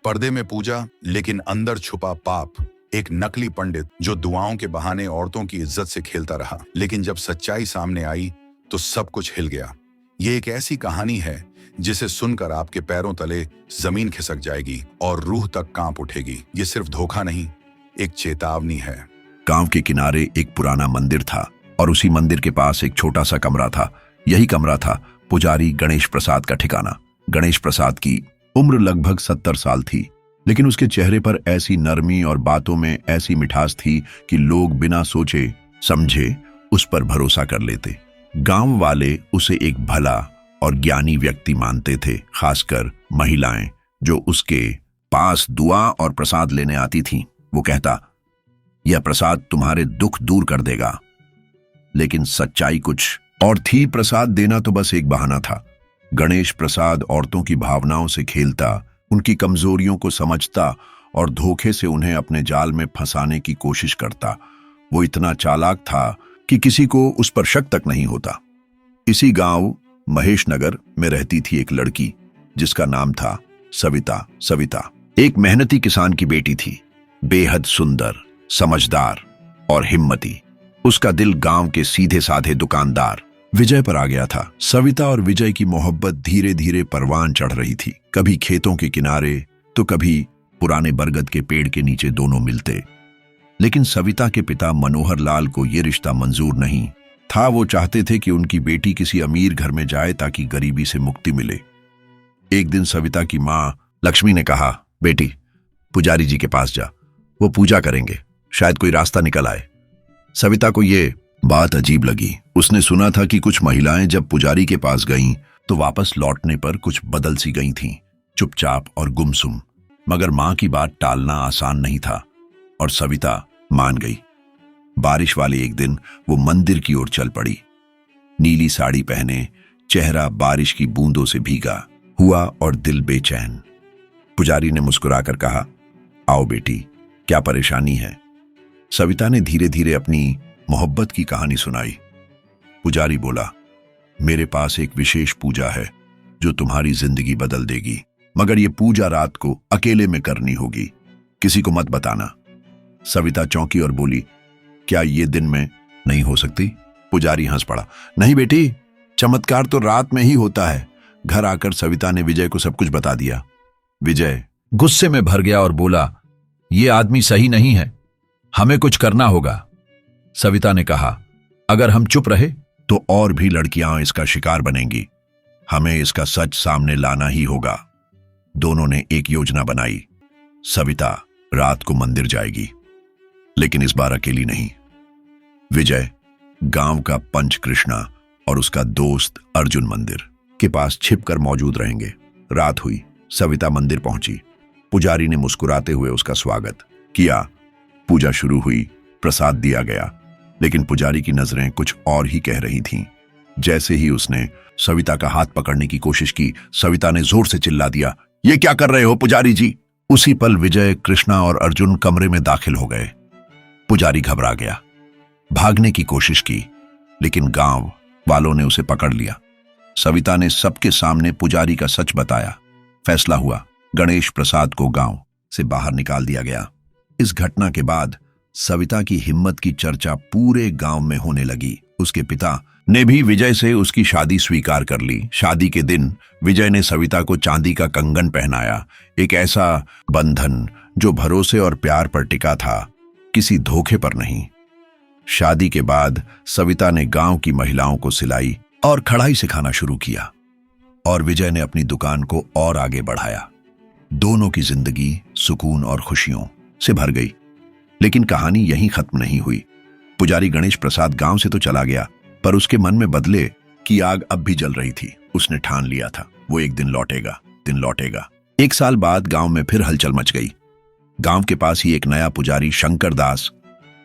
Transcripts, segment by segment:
पर्दे में पूजा लेकिन अंदर छुपा पाप। एक नकली पंडित जो दुआओं के बहाने औरतों की इज्जत से खेलता रहा, लेकिन जब सच्चाई सामने आई तो सब कुछ हिल गया। ये एक ऐसी कहानी है जिसे सुनकर आपके पैरों तले जमीन खिसक जाएगी और रूह तक कांप उठेगी। ये सिर्फ धोखा नहीं, एक चेतावनी है। गांव के किनारे एक पुराना मंदिर था और उसी मंदिर के पास एक छोटा सा कमरा था। यही कमरा था पुजारी गणेश प्रसाद का ठिकाना। गणेश प्रसाद की उम्र लगभग 70 साल थी, लेकिन उसके चेहरे पर ऐसी नरमी और बातों में ऐसी मिठास थी कि लोग बिना सोचे समझे उस पर भरोसा कर लेते। गांव वाले उसे एक भला और ज्ञानी व्यक्ति मानते थे, खासकर महिलाएं जो उसके पास दुआ और प्रसाद लेने आती थीं। वो कहता, यह प्रसाद तुम्हारे दुख दूर कर देगा। लेकिन सच्चाई कुछ और थी। प्रसाद देना तो बस एक बहाना था। गणेश प्रसाद औरतों की भावनाओं से खेलता, उनकी कमजोरियों को समझता और धोखे से उन्हें अपने जाल में फंसाने की कोशिश करता। वो इतना चालाक था कि किसी को उस पर शक तक नहीं होता। इसी गांव महेश नगर में रहती थी एक लड़की जिसका नाम था सविता। सविता एक मेहनती किसान की बेटी थी, बेहद सुंदर, समझदार और हिम्मती। उसका दिल गांव के सीधे साधे दुकानदार विजय पर आ गया था। सविता और विजय की मोहब्बत धीरे धीरे परवान चढ़ रही थी। कभी खेतों के किनारे तो कभी पुराने बरगद के पेड़ के नीचे दोनों मिलते। लेकिन सविता के पिता मनोहर लाल को यह रिश्ता मंजूर नहीं था। वो चाहते थे कि उनकी बेटी किसी अमीर घर में जाए ताकि गरीबी से मुक्ति मिले। एक दिन सविता की मां लक्ष्मी ने कहा, बेटी पुजारी जी के पास जा, वो पूजा करेंगे, शायद कोई रास्ता निकल आए। सविता को ये बात अजीब लगी। उसने सुना था कि कुछ महिलाएं जब पुजारी के पास गईं तो वापस लौटने पर कुछ बदल सी गई थीं, चुपचाप और गुमसुम। मगर मां की बात टालना आसान नहीं था और सविता मान गई। बारिश वाले एक दिन वो मंदिर की ओर चल पड़ी। नीली साड़ी पहने, चेहरा बारिश की बूंदों से भीगा हुआ और दिल बेचैन। पुजारी ने मुस्कुराकर कहा, आओ बेटी, क्या परेशानी है? सविता ने धीरे धीरे अपनी मोहब्बत की कहानी सुनाई। पुजारी बोला, मेरे पास एक विशेष पूजा है जो तुम्हारी जिंदगी बदल देगी, मगर यह पूजा रात को अकेले में करनी होगी, किसी को मत बताना। सविता चौंकी और बोली, क्या ये दिन में नहीं हो सकती? पुजारी हंस पड़ा, नहीं बेटी, चमत्कार तो रात में ही होता है। घर आकर सविता ने विजय को सब कुछ बता दिया। विजय गुस्से में भर गया और बोला, यह आदमी सही नहीं है, हमें कुछ करना होगा। सविता ने कहा, अगर हम चुप रहे तो और भी लड़कियां इसका शिकार बनेंगी, हमें इसका सच सामने लाना ही होगा। दोनों ने एक योजना बनाई। सविता रात को मंदिर जाएगी, लेकिन इस बार अकेली नहीं। विजय गांव का पंच कृष्णा और उसका दोस्त अर्जुन मंदिर के पास छिपकर मौजूद रहेंगे। रात हुई, सविता मंदिर पहुंची। पुजारी ने मुस्कुराते हुए उसका स्वागत किया। पूजा शुरू हुई, प्रसाद दिया गया, लेकिन पुजारी की नजरें कुछ और ही कह रही थीं। जैसे ही उसने सविता का हाथ पकड़ने की कोशिश की, सविता ने जोर से चिल्ला दिया, ये क्या कर रहे हो पुजारी जी? उसी पल विजय, कृष्णा और अर्जुन कमरे में दाखिल हो गए। पुजारी घबरा गया, भागने की कोशिश की, लेकिन गांव वालों ने उसे पकड़ लिया। सविता ने सबके सामने पुजारी का सच बताया। फैसला हुआ, गणेश प्रसाद को गांव से बाहर निकाल दिया गया। इस घटना के बाद सविता की हिम्मत की चर्चा पूरे गांव में होने लगी। उसके पिता ने भी विजय से उसकी शादी स्वीकार कर ली। शादी के दिन विजय ने सविता को चांदी का कंगन पहनाया, एक ऐसा बंधन जो भरोसे और प्यार पर टिका था, किसी धोखे पर नहीं। शादी के बाद सविता ने गांव की महिलाओं को सिलाई और कढ़ाई सिखाना शुरू किया और विजय ने अपनी दुकान को और आगे बढ़ाया। दोनों की जिंदगी सुकून और खुशियों से भर गई। लेकिन कहानी यहीं खत्म नहीं हुई। पुजारी गणेश प्रसाद गांव से तो चला गया, पर उसके मन में बदले की आग अब भी जल रही थी। उसने ठान लिया था, वो एक दिन लौटेगा, दिन लौटेगा। 1 साल बाद गांव में फिर हलचल मच गई। गांव के पास ही एक नया पुजारी शंकर दास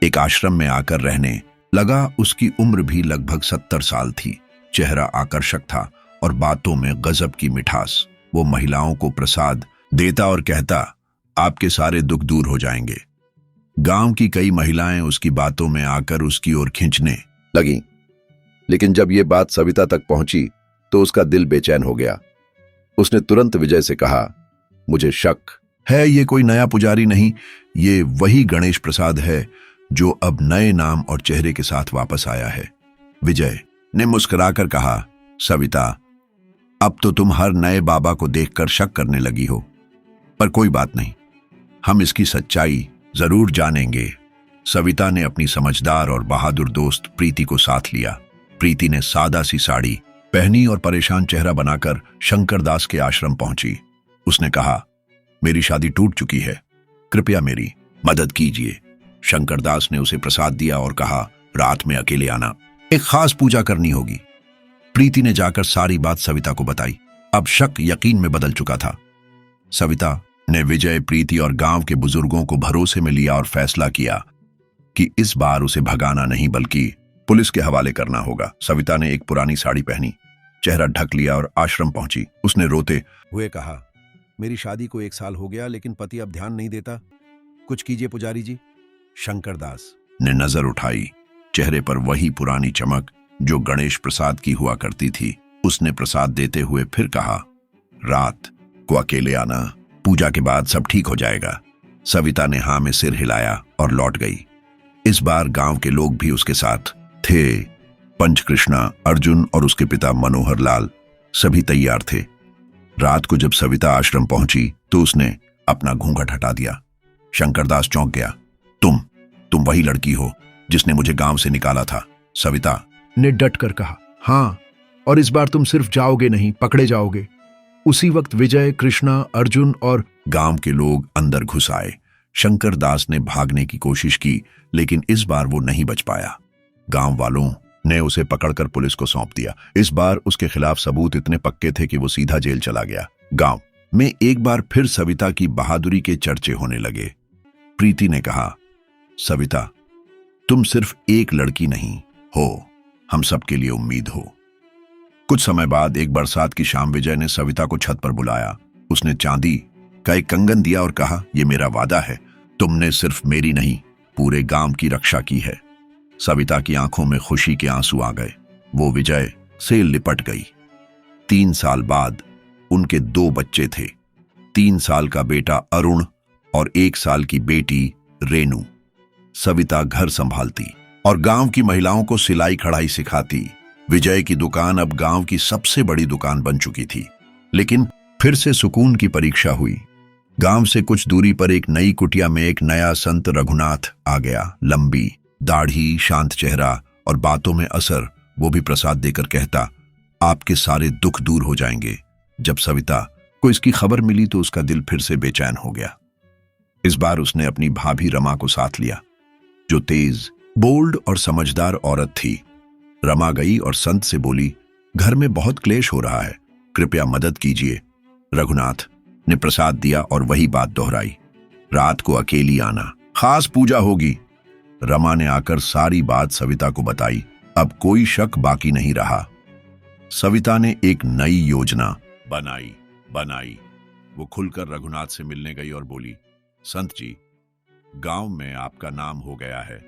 एक आश्रम में आकर रहने लगा। उसकी उम्र भी लगभग 70 साल थी। चेहरा आकर्षक था और बातों में गजब की मिठास। वो महिलाओं को प्रसाद देता और कहता, आपके सारे दुख दूर हो जाएंगे। गांव की कई महिलाएं उसकी बातों में आकर उसकी ओर खींचने लगी, लेकिन जब ये बात सविता तक पहुंची तो उसका दिल बेचैन हो गया। उसने तुरंत विजय से कहा, मुझे शक है ये कोई नया पुजारी नहीं, ये वही गणेश प्रसाद है जो अब नए नाम और चेहरे के साथ वापस आया है। विजय ने मुस्कुराकर कहा, सविता, अब तो तुम हर नए बाबा को देखकर शक करने लगी हो, पर कोई बात नहीं, हम इसकी सच्चाई जरूर जानेंगे। सविता ने अपनी समझदार और बहादुर दोस्त प्रीति को साथ लिया। प्रीति ने सादा सी साड़ी पहनी और परेशान चेहरा बनाकर शंकरदास के आश्रम पहुंची। उसने कहा, मेरी शादी टूट चुकी है, कृपया मेरी मदद कीजिए। शंकरदास ने उसे प्रसाद दिया और कहा, रात में अकेले आना, एक खास पूजा करनी होगी। प्रीति ने जाकर सारी बात सविता को बताई। अब शक यकीन में बदल चुका था। सविता ने विजय, प्रीति और गांव के बुजुर्गों को भरोसे में लिया और फैसला किया कि इस बार उसे भगाना नहीं बल्कि पुलिस के हवाले करना होगा। सविता ने एक पुरानी साड़ी पहनी, चेहरा ढक लिया और आश्रम पहुंची। उसने रोते हुए कहा, मेरी शादी को 1 साल हो गया, लेकिन पति अब ध्यान नहीं देता, कुछ कीजिए पुजारी जी। शंकरदास ने नजर उठाई, चेहरे पर वही पुरानी चमक जो गणेश प्रसाद की हुआ करती थी। उसने प्रसाद देते हुए फिर कहा, रात को अकेले आना, पूजा के बाद सब ठीक हो जाएगा। सविता ने हाँ में सिर हिलाया और लौट गई। इस बार गांव के लोग भी उसके साथ थे। पंचकृष्णा, अर्जुन और उसके पिता मनोहर लाल सभी तैयार थे। रात को जब सविता आश्रम पहुंची तो उसने अपना घूंघट हटा दिया। शंकरदास चौंक गया। तुम वही लड़की हो जिसने मुझे गांव से निकाला था? सविता ने डट कर कहा, हाँ, और इस बार तुम सिर्फ जाओगे नहीं, पकड़े जाओगे। उसी वक्त विजय, कृष्णा, अर्जुन और गांव के लोग अंदर घुस आए। शंकरदास ने भागने की कोशिश की, लेकिन इस बार वो नहीं बच पाया। गांव वालों ने उसे पकड़कर पुलिस को सौंप दिया। इस बार उसके खिलाफ सबूत इतने पक्के थे कि वो सीधा जेल चला गया। गांव में एक बार फिर सविता की बहादुरी के चर्चे होने लगे। प्रीति ने कहा, सविता, तुम सिर्फ एक लड़की नहीं हो, हम सबके लिए उम्मीद हो। कुछ समय बाद एक बरसात की शाम विजय ने सविता को छत पर बुलाया। उसने चांदी का एक कंगन दिया और कहा, यह मेरा वादा है, तुमने सिर्फ मेरी नहीं, पूरे गांव की रक्षा की है। सविता की आंखों में खुशी के आंसू आ गए। वो विजय से लिपट गई। 3 साल बाद उनके 2 बच्चे थे, 3 साल का बेटा अरुण और 1 साल की बेटी रेनू। सविता घर संभालती और गांव की महिलाओं को सिलाई कढ़ाई सिखाती। विजय की दुकान अब गांव की सबसे बड़ी दुकान बन चुकी थी। लेकिन फिर से सुकून की परीक्षा हुई। गांव से कुछ दूरी पर एक नई कुटिया में एक नया संत रघुनाथ आ गया। लंबी दाढ़ी, शांत चेहरा और बातों में असर। वो भी प्रसाद देकर कहता, आपके सारे दुख दूर हो जाएंगे। जब सविता को इसकी खबर मिली तो उसका दिल फिर से बेचैन हो गया। इस बार उसने अपनी भाभी रमा को साथ लिया, जो तेज, बोल्ड और समझदार औरत थी। रमा गई और संत से बोली, घर में बहुत क्लेश हो रहा है, कृपया मदद कीजिए। रघुनाथ ने प्रसाद दिया और वही बात दोहराई, रात को अकेली आना, खास पूजा होगी। रमा ने आकर सारी बात सविता को बताई। अब कोई शक बाकी नहीं रहा। सविता ने एक नई योजना बनाई। वो खुलकर रघुनाथ से मिलने गई और बोली, संत जी, गांव में आपका नाम हो गया है,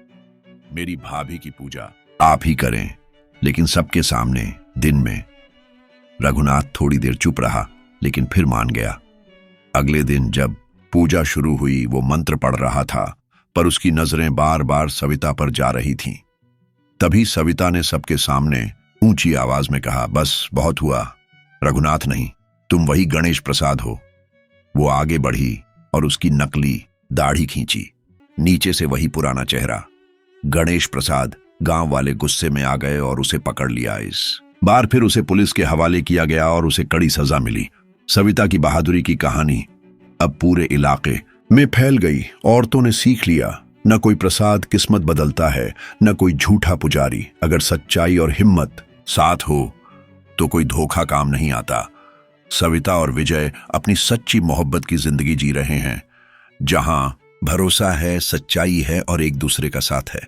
मेरी भाभी की पूजा आप ही करें, लेकिन सबके सामने, दिन में। रघुनाथ थोड़ी देर चुप रहा, लेकिन फिर मान गया। अगले दिन जब पूजा शुरू हुई, वो मंत्र पढ़ रहा था, पर उसकी नजरें बार बार सविता पर जा रही थीं। तभी सविता ने सबके सामने ऊंची आवाज में कहा, बस बहुत हुआ, रघुनाथ नहीं, तुम वही गणेश प्रसाद हो। वो आगे बढ़ी और उसकी नकली दाढ़ी खींची। नीचे से वही पुराना चेहरा, गणेश प्रसाद। गांव वाले गुस्से में आ गए और उसे पकड़ लिया। इस बार फिर उसे पुलिस के हवाले किया गया और उसे कड़ी सजा मिली। सविता की बहादुरी की कहानी अब पूरे इलाके में फैल गई। औरतों ने सीख लिया, न कोई प्रसाद किस्मत बदलता है, न कोई झूठा पुजारी। अगर सच्चाई और हिम्मत साथ हो तो कोई धोखा काम नहीं आता। सविता और विजय अपनी सच्ची मोहब्बत की जिंदगी जी रहे हैं, जहां भरोसा है, सच्चाई है और एक दूसरे का साथ है।